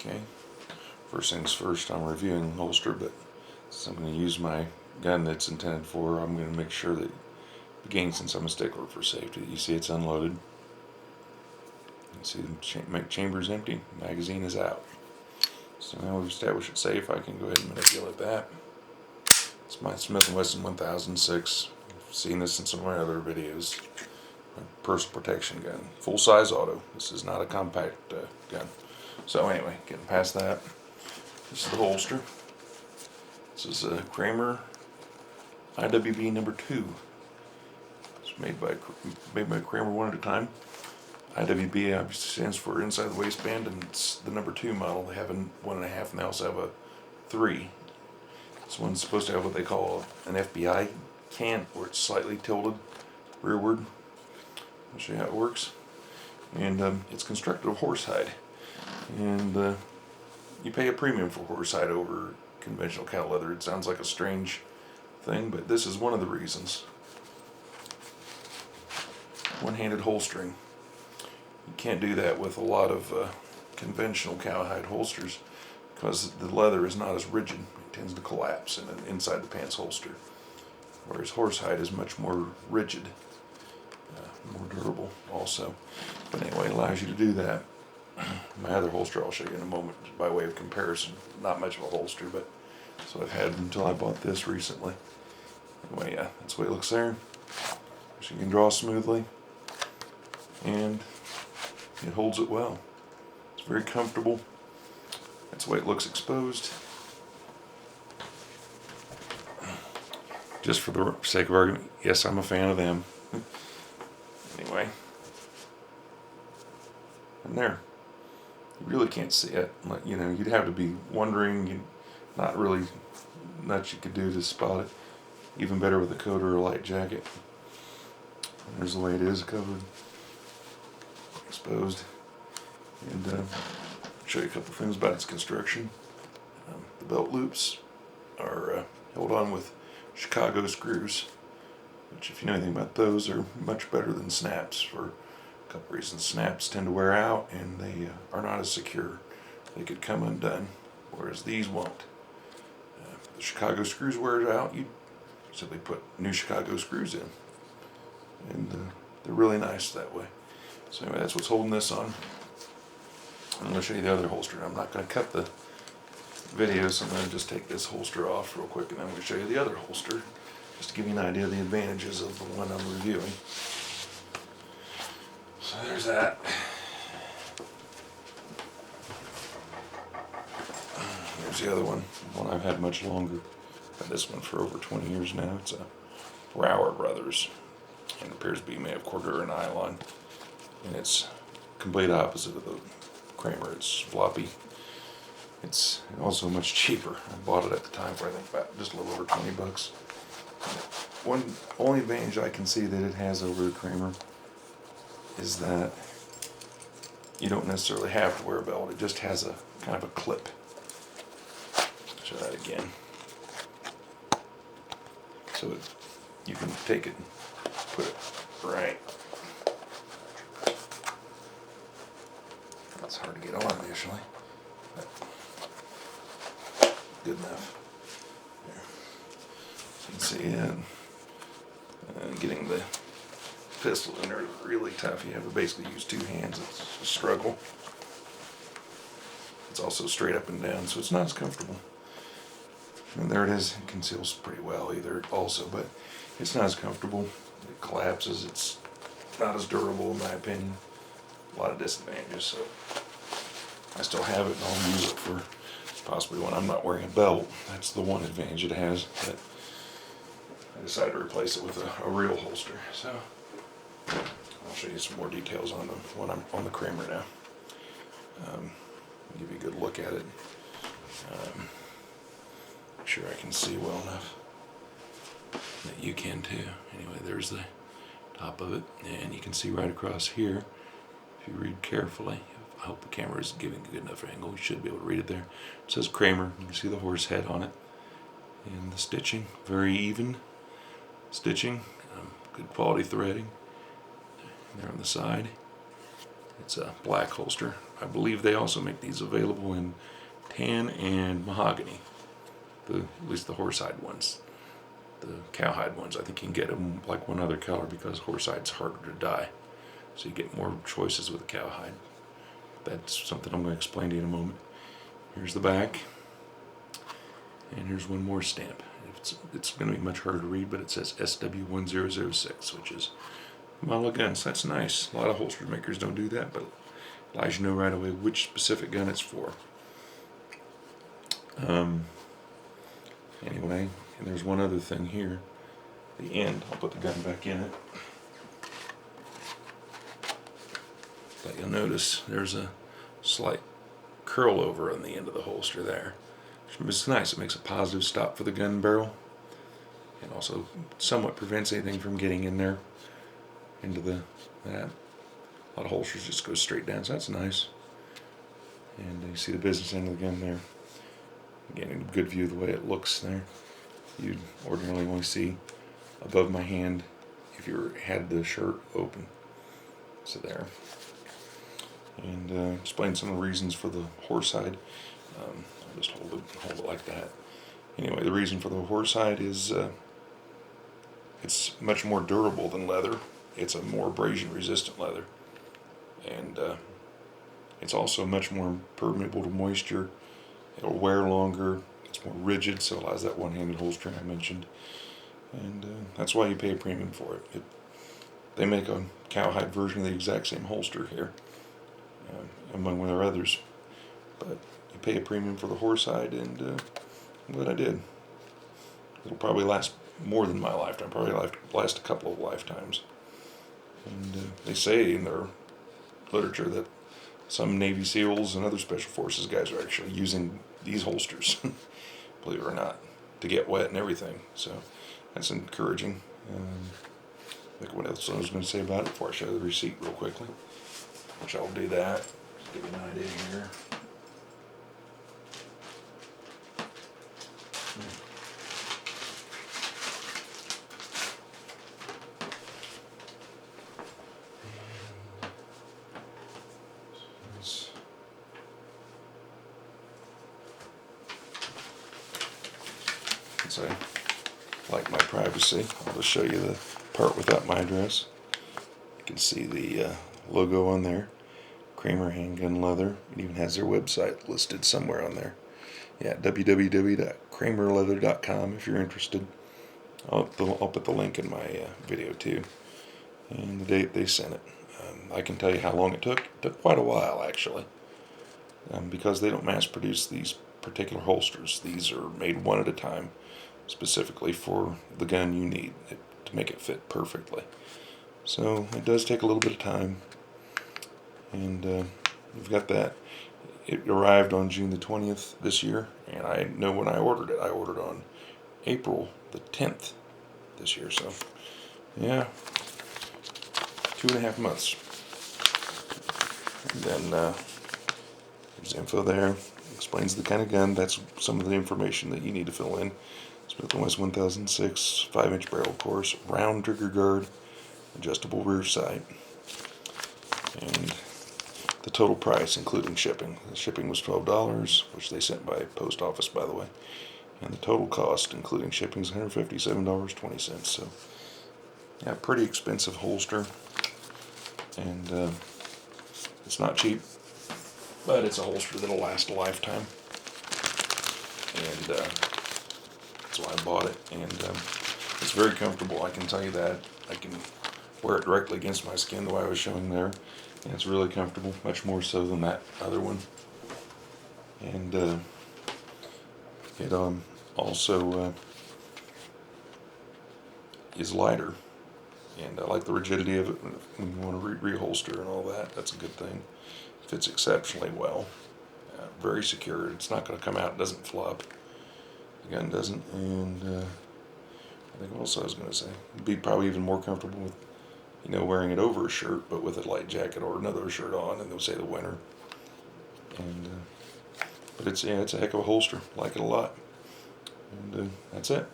Okay, first things first, I'm reviewing the holster, but since I'm going to use my gun that's intended for, I'm going to make sure that, again, since I'm a stickler for safety, you see it's unloaded. You see the chamber's empty, magazine is out. So now we've established it's safe, I can go ahead and manipulate that. It's my Smith & Wesson 1006. I've seen this in some of my other videos. My personal protection gun, full-size auto. This is not a compact gun. So anyway, getting past that, this is the holster. This is a Kramer IWB number 2. It's made by Kramer one at a time. IWB obviously stands for inside the waistband, and it's the number 2 model. They have a 1.5, and they also have a 3. This one's supposed to have what they call an FBI can, where it's slightly tilted rearward. I'll show you how it works. And it's constructed of horsehide. And you pay a premium for horsehide over conventional cow leather. It sounds like a strange thing, but this is one of the reasons. One-handed holstering. You can't do that with a lot of conventional cowhide holsters because the leather is not as rigid. It tends to collapse inside the pants holster, whereas horsehide is much more rigid, more durable also. But anyway, it allows you to do that. My other holster I'll show you in a moment by way of comparison. Not much of a holster, but that's what I've had until I bought this recently. Anyway, yeah, that's the way it looks there. So you can draw smoothly, and it holds it well. It's very comfortable. That's the way it looks exposed. Just for the sake of argument, yes, I'm a fan of them. Anyway, and there. You really can't see it. You know, you'd have to be wondering, not really much you could do to spot it. Even better with a coat or a light jacket. And there's the way it is covered, exposed. And I'll show you a couple things about its construction. The belt loops are held on with Chicago screws, which, if you know anything about those, are much better than snaps for a couple reasons. Snaps tend to wear out, and they are not as secure. They could come undone, whereas these won't. The Chicago screws wear out, you simply put new Chicago screws in, and they're really nice that way. So anyway, that's what's holding this on. I'm going to show you the other holster. I'm not going to cut the video, so I'm going to just take this holster off real quick, and I'm going to show you the other holster, just to give you an idea of the advantages of the one I'm reviewing. So there's that. There's the other one I've had much longer. I've had this one for over 20 years now. It's a Brower Brothers, and it appears to be made of Cordura nylon, and it's complete opposite of the Kramer. It's floppy. It's also much cheaper. I bought it at the time for, I think, about just a little over $20. One only advantage I can see that it has over the Kramer is that you don't necessarily have to wear a belt. It just has a kind of a clip. Show that again. So you can take it and put it right. That's hard to get on initially, but good enough. There. So you can see it. Getting the pistol in there is really tough. You have to basically use 2 hands. It's a struggle. It's also straight up and down, so it's not as comfortable. And there it is. It conceals pretty well either also, but it's not as comfortable. It collapses. It's not as durable in my opinion. A lot of disadvantages, so I still have it, and I'll use it for possibly when I'm not wearing a belt. That's the one advantage it has, but I decided to replace it with a real holster. So I'll show you some more details on them when I'm on the Kramer now. Give you a good look at it. Make sure I can see well enough that you can too. Anyway, there's the top of it, and you can see right across here. If you read carefully, I hope the camera is giving a good enough angle. You should be able to read it there. It says Kramer. You can see the horse head on it, and the stitching, very even stitching, good quality threading. There on the side, it's a black holster. I believe they also make these available in tan and mahogany. At least the horsehide ones. The cowhide ones, I think you can get them like one other color because horsehide's harder to dye. So you get more choices with the cowhide. That's something I'm going to explain to you in a moment. Here's the back. And here's one more stamp. It's going to be much harder to read, but it says SW1006, which is model of guns. That's nice. A lot of holster makers don't do that, but it allows you to know right away which specific gun it's for. Anyway, and there's one other thing here. The end, I'll put the gun back in it. But you'll notice there's a slight curl over on the end of the holster there. It's nice. It makes a positive stop for the gun barrel, and also somewhat prevents anything from getting in there into that. A lot of holsters just go straight down, so that's nice. And you see the business end of the gun there. Getting a good view of the way it looks there. You'd ordinarily only see above my hand if you had the shirt open. So there. And explain some of the reasons for the horsehide. I'll just hold it like that. Anyway, the reason for the horsehide is it's much more durable than leather. It's a more abrasion-resistant leather, and it's also much more permeable to moisture. It'll wear longer. It's more rigid, so it allows that one-handed holstering I mentioned, and that's why you pay a premium for it. They make a cowhide version of the exact same holster here, among their others, but you pay a premium for the horsehide, and I'm glad I did. It'll probably last more than my lifetime. Probably last a couple of lifetimes. And they say in their literature that some Navy SEALs and other Special Forces guys are actually using these holsters, believe it or not, to get wet and everything. So that's encouraging. Think what else I was going to say about it before I show the receipt real quickly, which I'll do that. Just give you an idea here. Since I like my privacy, I'll just show you the part without my address. You can see the logo on there, Kramer Handgun Leather. It even has their website listed somewhere on there. Yeah, www.kramerleather.com if you're interested. I'll put the link in my video too, and the date they sent it. I can tell you how long it took. It took quite a while actually, because they don't mass produce these particular holsters. These are made one at a time, specifically for the gun you need to make it fit perfectly. So it does take a little bit of time, and we've got that. It arrived on June the 20th this year, and I know when I ordered it. I ordered on April the 10th this year, so yeah, 2.5 months. And then there's info there. Explains the kind of gun. That's some of the information that you need to fill in. Smith & Wesson 1006, 5-inch barrel, of course, round trigger guard, adjustable rear sight, and the total price including shipping. The shipping was $12, which they sent by post office, by the way, and the total cost including shipping is $157.20. So yeah, pretty expensive holster, and it's not cheap, but it's a holster that'll last a lifetime, and that's why I bought it. And it's very comfortable, I can tell you that. I can wear it directly against my skin the way I was showing there, and it's really comfortable, much more so than that other one. And it also is lighter, and I like the rigidity of it when you want to reholster and all that. That's a good thing. Fits exceptionally well. Very secure. It's not going to come out. It doesn't flop. The gun doesn't. And I think what else I was going to say. It'd be probably even more comfortable with, wearing it over a shirt, but with a light jacket or another shirt on, and they'll say the winter. And but it's a heck of a holster. Like it a lot. And that's it.